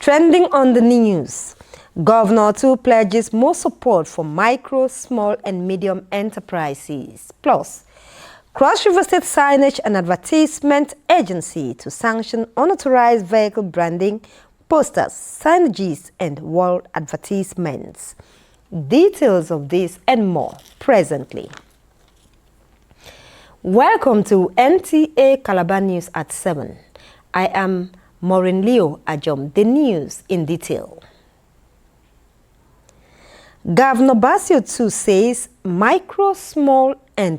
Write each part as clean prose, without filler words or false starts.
Trending on the news, Governor too pledges more support for micro, small and medium enterprises. Plus, Cross River State Signage and Advertisement Agency to sanction unauthorized vehicle branding, posters, signages and wall advertisements. Details of this and more presently. Welcome to NTA Calabar News at 7. I am Maureen Leo Ajom, the news in detail. Governor Basio too says micro, small and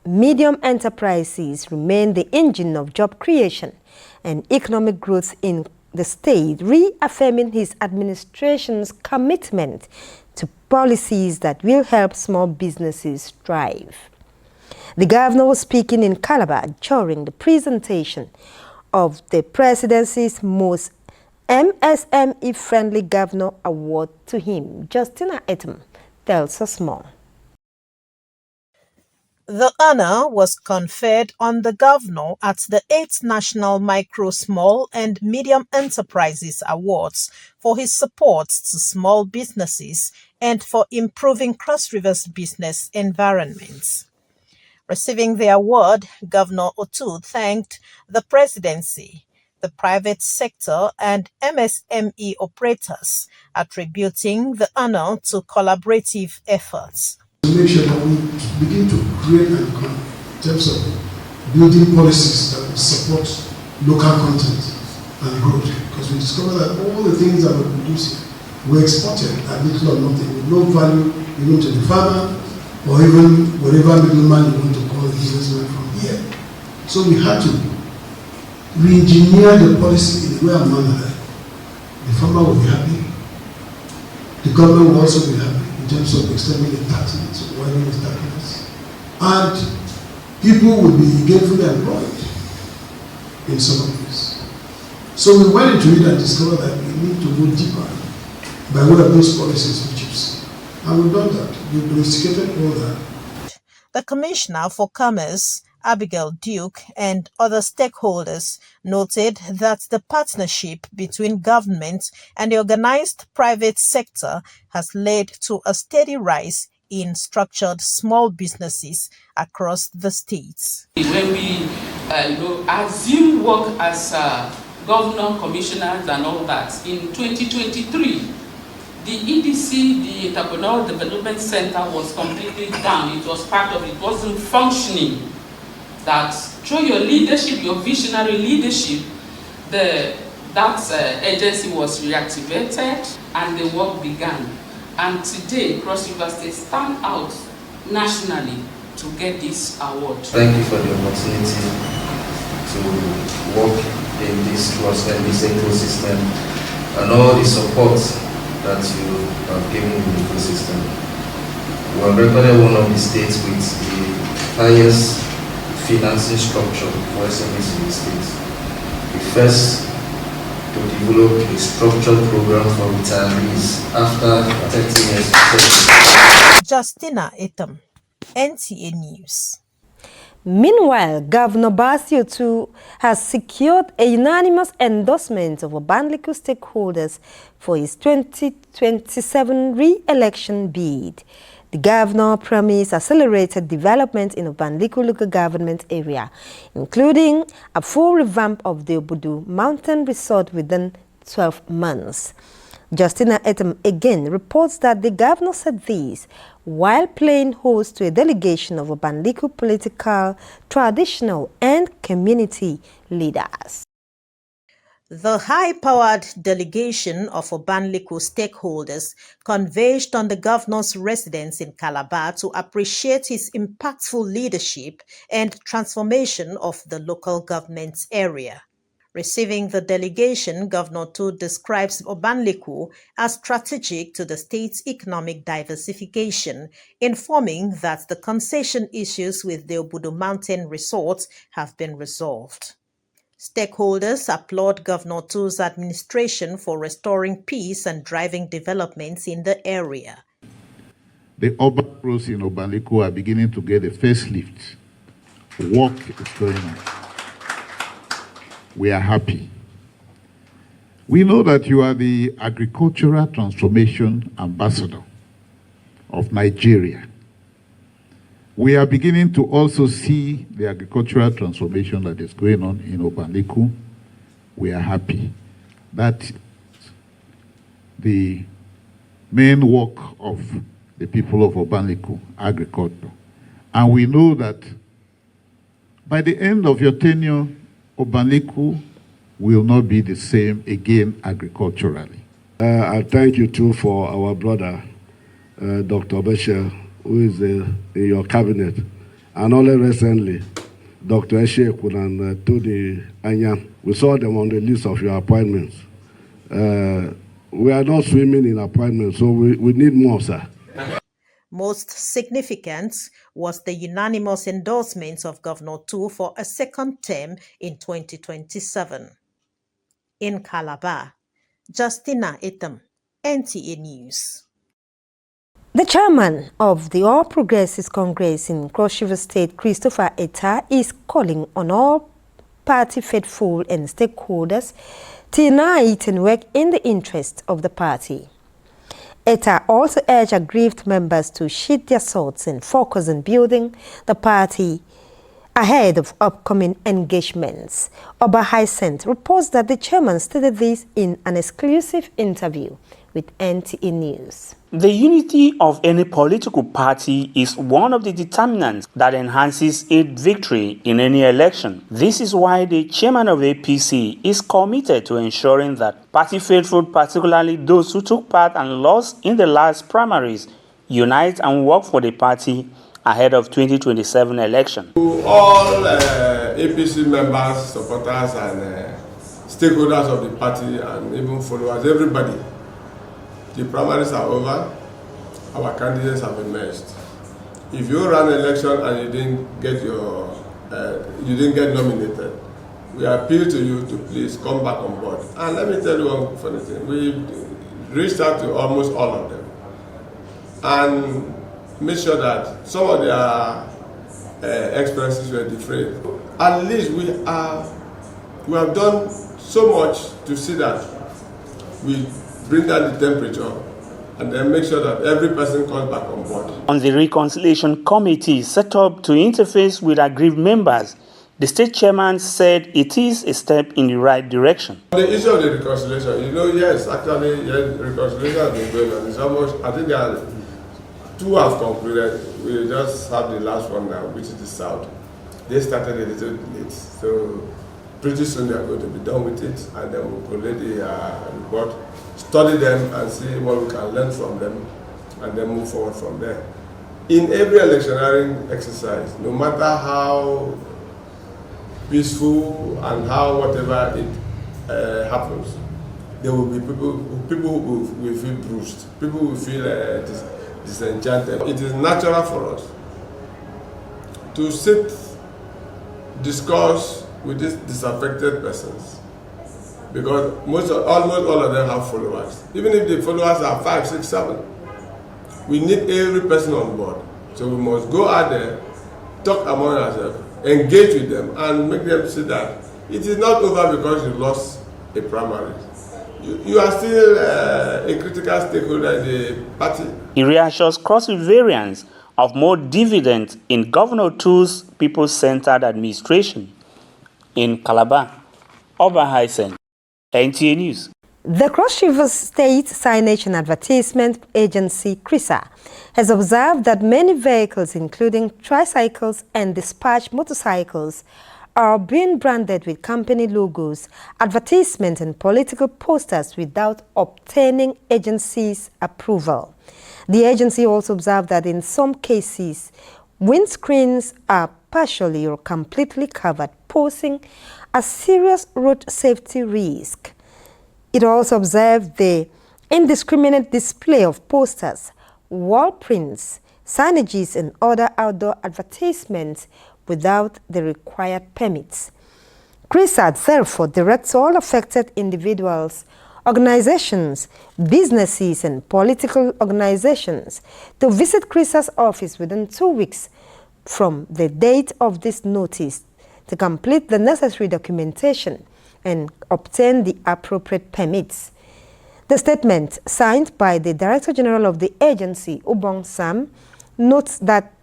medium enterprises remain the engine of job creation and economic growth in the state, reaffirming his administration's commitment to policies that will help small businesses thrive. The governor was speaking in Calabar during the presentation of the presidency's most MSME-friendly governor award to him. Justina Etam tells us more. The honor was conferred on the governor at the 8th National Micro, Small and Medium Enterprises Awards for his support to small businesses and for improving Cross River's business environments. Receiving the award, Governor Otu thanked the presidency, the private sector and MSME operators, attributing the honor to collaborative efforts. To make sure that we begin to create and in terms of building policies that will support local content and growth, because we discovered that all the things that we're producing were exported at little or nothing, with no value even to the farmer, or even whatever middleman you want to call the businessman from here. So we had to re-engineer the policy in a way and manner that the farmer will be happy, the government will also be happy in terms of extending the tax rates, widening the tax rates, and people will be gainfully employed in some of this. So we went into it and discovered that we need to go deeper by way of those policies which you've seen. And we've done that. We've domesticated all that. The Commissioner for Commerce, Abigail Duke, and other stakeholders noted that the partnership between government and the organized private sector has led to a steady rise in structured small businesses across the states. When we assume work as governor, commissioners and all that in 2023, the EDC, the Entrepreneurial Development Center, was completely down. It was part of it, wasn't functioning. That through your leadership, your visionary leadership, that agency was reactivated and the work began. And today, Cross River State stand out nationally to get this award. Thank you for the opportunity to work in this ecosystem and all the support that you have given the ecosystem. We are recorded one of the states with the highest financing structure for SMEs in the state. The first to develop a structured program for retirees after 30 years. Justina Etam, NTA News. Meanwhile, Governor Basio too has secured a unanimous endorsement of Obanliku stakeholders for his 2027 re-election bid. The governor promised accelerated development in Obanliku local government area, including a full revamp of the Obudu Mountain Resort within 12 months. Justina Etam again reports that the governor said this while playing host to a delegation of Obanliku political, traditional and community leaders. The high-powered delegation of Obanliku stakeholders converged on the governor's residence in Calabar to appreciate his impactful leadership and transformation of the local government area. Receiving the delegation, Governor Tu describes Obanliku as strategic to the state's economic diversification, informing that the concession issues with the Obudu Mountain resorts have been resolved. Stakeholders applaud Governor Tu's administration for restoring peace and driving developments in the area. The urban roads in Obanliku are beginning to get a facelift. Work is going on. We are happy. We know that you are the agricultural transformation ambassador of Nigeria. We are beginning to also see the agricultural transformation that is going on in Obanliku. We are happy. That the main work of the people of Obanliku, agriculture. And we know that by the end of your tenure, Obanliku will not be the same again agriculturally. I thank you too for our brother, Dr. Bashir, who is in your cabinet, and only recently, Dr. Eshekun and Tudi Anyam. We saw them on the list of your appointments. We are not swimming in appointments, so we need more, sir. Most significant was the unanimous endorsement of Governor Tu for a second term in 2027. In Calabar, Justina Etam, NTA News. The chairman of the All Progressives Congress in Cross River State, Christopher Etta, is calling on all party faithful and stakeholders to unite and work in the interest of the party. Etta also urged aggrieved members to shed their swords and focus on building the party ahead of upcoming engagements. Oba Hyacinth reports that the chairman stated this in an exclusive interview with NTA News. The unity of any political party is one of the determinants that enhances its victory in any election. This is why the chairman of APC is committed to ensuring that party faithful, particularly those who took part and lost in the last primaries, unite and work for the party ahead of 2027 election. To all APC members, supporters and stakeholders of the party and even followers, everybody, the primaries are over, our candidates have emerged. If you ran an election and you didn't get nominated, we appeal to you to please come back on board. And let me tell you one funny thing, we reached out to almost all of them and made sure that some of their expenses were defrayed. At least we have done so much to see that we bring down the temperature and then make sure that every person comes back on board. On the reconciliation committee set up to interface with aggrieved members, the state chairman said it is a step in the right direction. The issue of the reconciliation, yes, actually, yes, reconciliation has been going on. It's almost, I think there are two have concluded. We just have the last one now, which is the South. They started a little late, so pretty soon they are going to be done with it, and then we'll collect the report, study them and see what we can learn from them, and then move forward from there. In every electioneering exercise, no matter how peaceful and how whatever it happens, there will be people who will feel bruised, people who will feel disenchanted. It is natural for us to sit, discuss with these disaffected persons, because almost all of them have followers. Even if the followers are 5, 6, 7, we need every person on board. So we must go out there, talk among ourselves, engage with them, and make them see that it is not over because you lost a primary. You are still a critical stakeholder in the party. He reassures Cross River variants of more dividends in Governor Tu's people-centered administration. In Calabar, Oba Hyacinth, NTA News. The Cross River State Signage and Advertisement Agency, CRISA, has observed that many vehicles, including tricycles and dispatch motorcycles, are being branded with company logos, advertisements, and political posters without obtaining agency's approval. The agency also observed that in some cases, windscreens are partially or completely covered, posing a serious road safety risk. It also observed the indiscriminate display of posters, wall prints, signages, and other outdoor advertisements without the required permits. CRISAT therefore directs all affected individuals, organizations, businesses, and political organizations to visit CRISAT's office within 2 weeks from the date of this notice to complete the necessary documentation and obtain the appropriate permits. The statement, signed by the Director General of the agency, Ubong Sam, notes that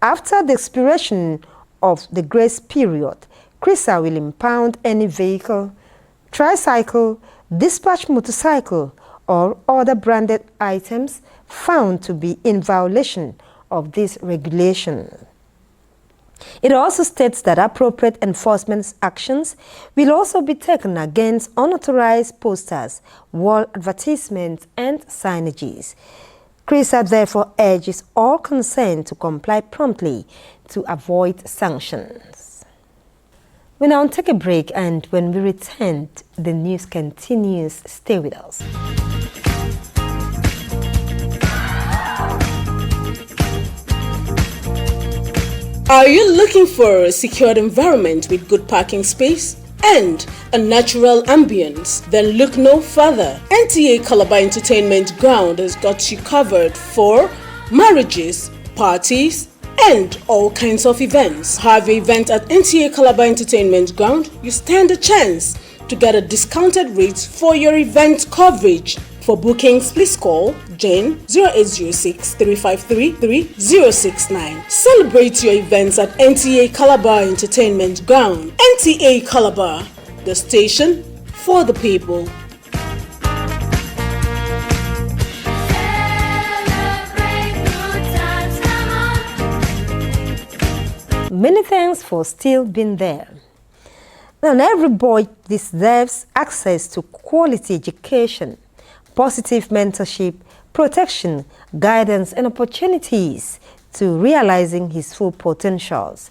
after the expiration of the grace period, CRISA will impound any vehicle, tricycle, dispatch motorcycle, or other branded items found to be in violation of this regulation. It also states that appropriate enforcement actions will also be taken against unauthorized posters, wall advertisements, and signages. CRISA therefore urges all concerned to comply promptly to avoid sanctions. We now take a break, and when we return, the news continues. Stay with us. Are you looking for a secured environment with good parking space and a natural ambience? Then look no further. NTA Calabar Entertainment Ground has got you covered for marriages, parties, and all kinds of events. Have an event at NTA Calabar Entertainment Ground, you stand a chance to get a discounted rate for your event coverage. For bookings, please call Jane 0806 353 3069. Celebrate your events at NTA Calabar Entertainment Ground. NTA Calabar, the station for the people. Many thanks for still being there. Now, every boy deserves access to quality education, positive mentorship, protection, guidance, and opportunities to realizing his full potentials.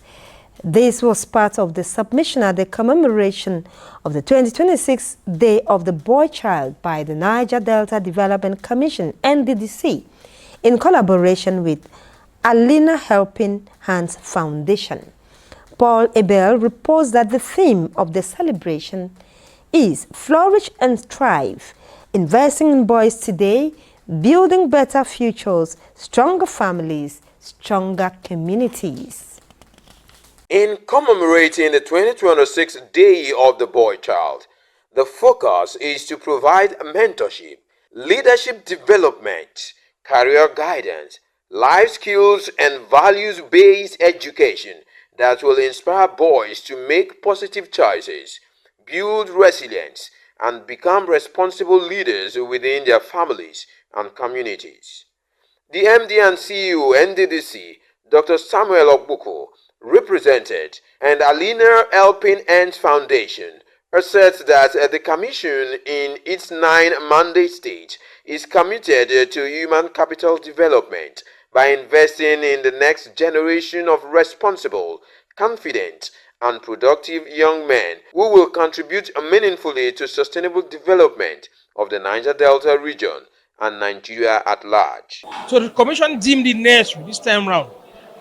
This was part of the submission at the commemoration of the 2026 Day of the Boy Child by the Niger Delta Development Commission, NDDC, in collaboration with Alina Helping Hands Foundation. Paul Abel reports that the theme of the celebration is Flourish and Thrive, investing in boys today, building better futures, stronger families, stronger communities. In commemorating the 2026 Day of the Boy Child, the focus is to provide mentorship, leadership development, career guidance, life skills, and values-based education that will inspire boys to make positive choices, build resilience, and become responsible leaders within their families and communities. The MD and CEO NDDC, Dr. Samuel Ogbuko, represented, and Alina Helping Hands Foundation asserts that the Commission in its 9 mandate stage is committed to human capital development by investing in the next generation of responsible, confident, and productive young men who will contribute meaningfully to sustainable development of the Niger Delta region and Nigeria at large. So the Commission deemed it necessary this time round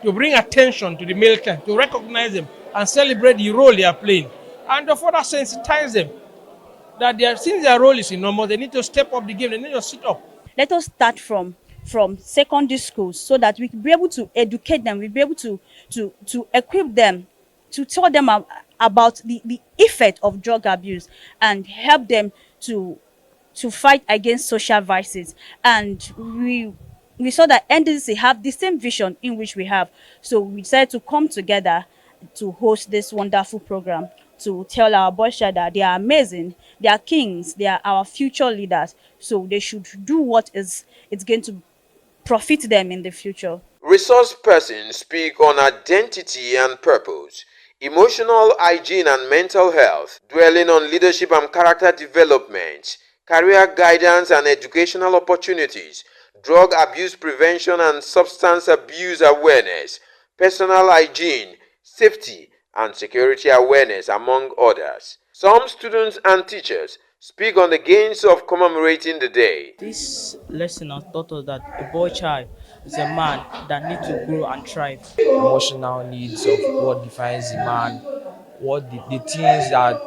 to bring attention to the male child, to recognize them and celebrate the role they are playing, and to further sensitize them that since their role is enormous, they need to step up the game, they need to sit up. Let us start from secondary schools so that we can be able to educate them, we'll be able to equip them, to tell them about the effect of drug abuse and help them to fight against social vices. And we saw that NDDC have the same vision in which we have. So we decided to come together to host this wonderful program to tell our boys that they are amazing, they are kings, they are our future leaders. So they should do what it's going to profit them in the future. Resource persons speak on identity and purpose. emotional hygiene and mental health, dwelling on leadership and character development, career guidance and educational opportunities, drug abuse prevention and substance abuse awareness, personal hygiene, safety, and security awareness, among others. Some students and teachers speak on the gains of commemorating the day. This lesson has taught us that a boy child is a man that needs to grow and thrive. Emotional needs of what defines a man, what the things that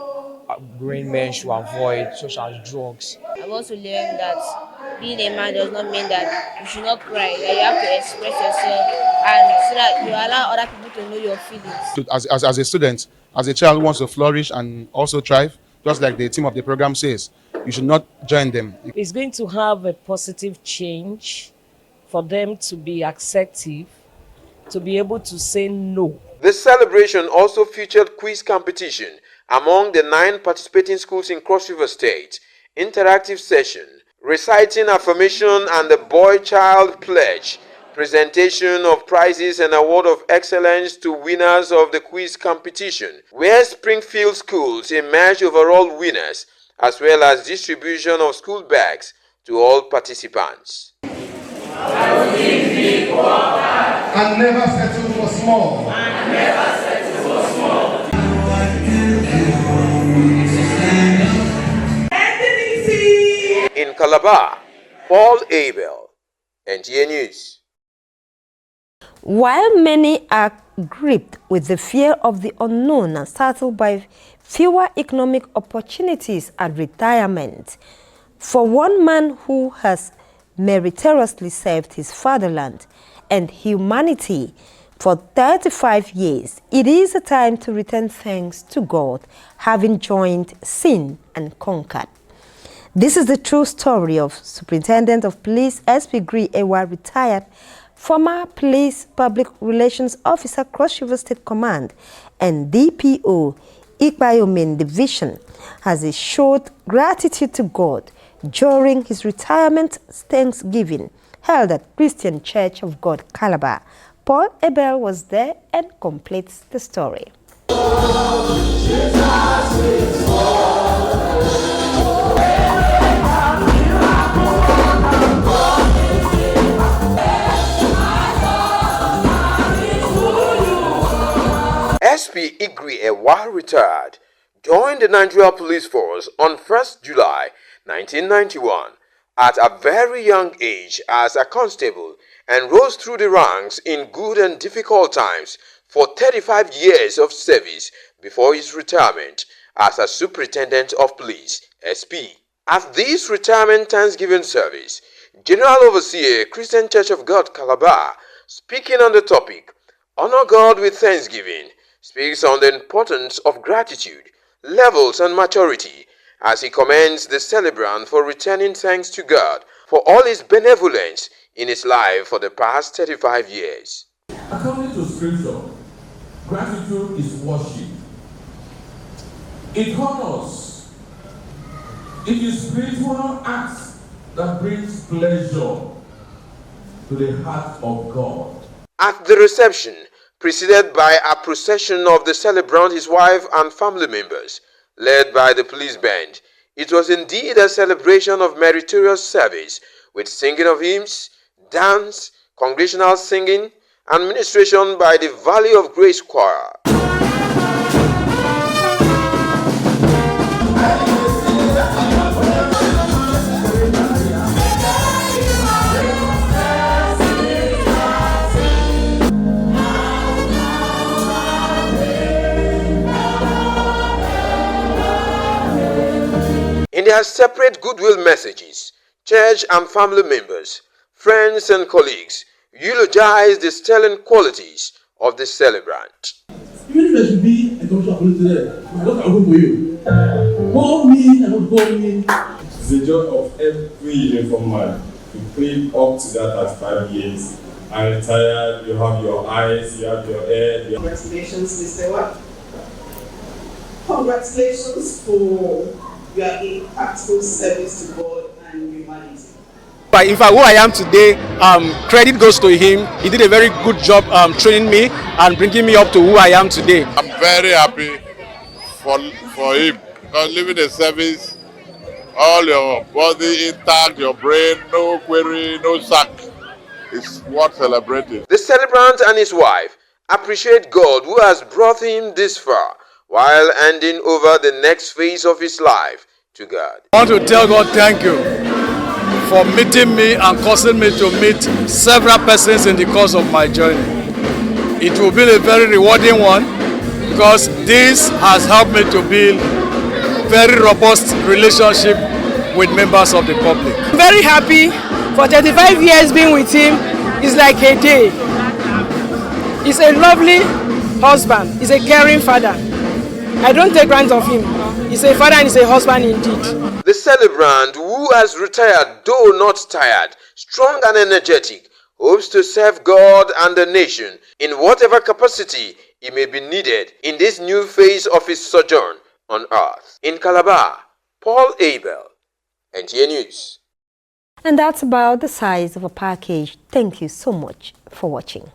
growing men should avoid, such as drugs. I've also learned that being a man does not mean that you should not cry, that you have to express yourself, and so that you allow other people to know your feelings. As a student, as a child who wants to flourish and also thrive, just like the theme of the program says, you should not join them. It's going to have a positive change for them to be accepting, to be able to say no. The celebration also featured quiz competition among the 9 participating schools in Cross River State, interactive session, reciting affirmation and the boy-child pledge, presentation of prizes and award of excellence to winners of the quiz competition, where Springfield schools emerged overall winners, as well as distribution of school bags to all participants. And never settle for small. In Calabar, Paul Abel, NTA News. While many are gripped with the fear of the unknown and startled by fewer economic opportunities at retirement, for one man who has meritoriously served his fatherland and humanity for 35 years, it is a time to return thanks to God, having joined sin and conquered. This is the true story of Superintendent of Police SP Gri Ewa, retired former Police Public Relations Officer, Cross River State Command, and DPO Ikpayomin Division, as he showed gratitude to God during his retirement Thanksgiving held at Christian Church of God, Calabar. Paul Abel was there and completes the story. SP Igri Ewa retired, joined the Nigeria Police Force on 1st July 1991 at a very young age as a constable, and rose through the ranks in good and difficult times for 35 years of service before his retirement as a Superintendent of Police, SP. At this retirement Thanksgiving service, General Overseer, Christian Church of God, Calabar, speaking on the topic, Honor God with Thanksgiving, speaks on the importance of gratitude, levels and maturity, as he commends the celebrant for returning thanks to God for all his benevolence in his life for the past 35 years. According to Scripture, gratitude is worship. It honors. It is spiritual acts that brings pleasure to the heart of God. At the reception, preceded by a procession of the celebrant, his wife and family members, led by the police band, it was indeed a celebration of meritorious service, with singing of hymns, dance, congregational singing, and ministration by the Valley of Grace Choir. In their separate goodwill messages, church and family members, friends and colleagues eulogized the sterling qualities of the celebrant. Even if there should be a commission of police today, I don't have for you. Call me and not call me. It's the joy of every uniform man to play up to that at 5 years. I'm retired, you have your eyes, you have your hair. Congratulations, Mr. Ewa. Congratulations for your impactful service to God and humanity. But in fact, who I am today, credit goes to him. He did a very good job training me and bringing me up to who I am today. very happy for him, because leaving a service, all your body intact, your brain, no query, no sack, is worth celebrating. The celebrant and his wife appreciate God who has brought him this far, while handing over the next phase of his life to God. I want to tell God thank you for meeting me and causing me to meet several persons in the course of my journey. It will be a very rewarding one, because this has helped me to build very robust relationship with members of the public. I'm very happy. For 35 years being with him is like a day. He's a lovely husband. He's a caring father. I don't take grant of him. He's a father and he's a husband indeed. The celebrant, who has retired though not tired, strong and energetic, hopes to serve God and the nation in whatever capacity he may be needed in this new phase of his sojourn on earth. In Calabar, Paul Abel, NTA News. And that's about the size of a package. Thank you so much for watching.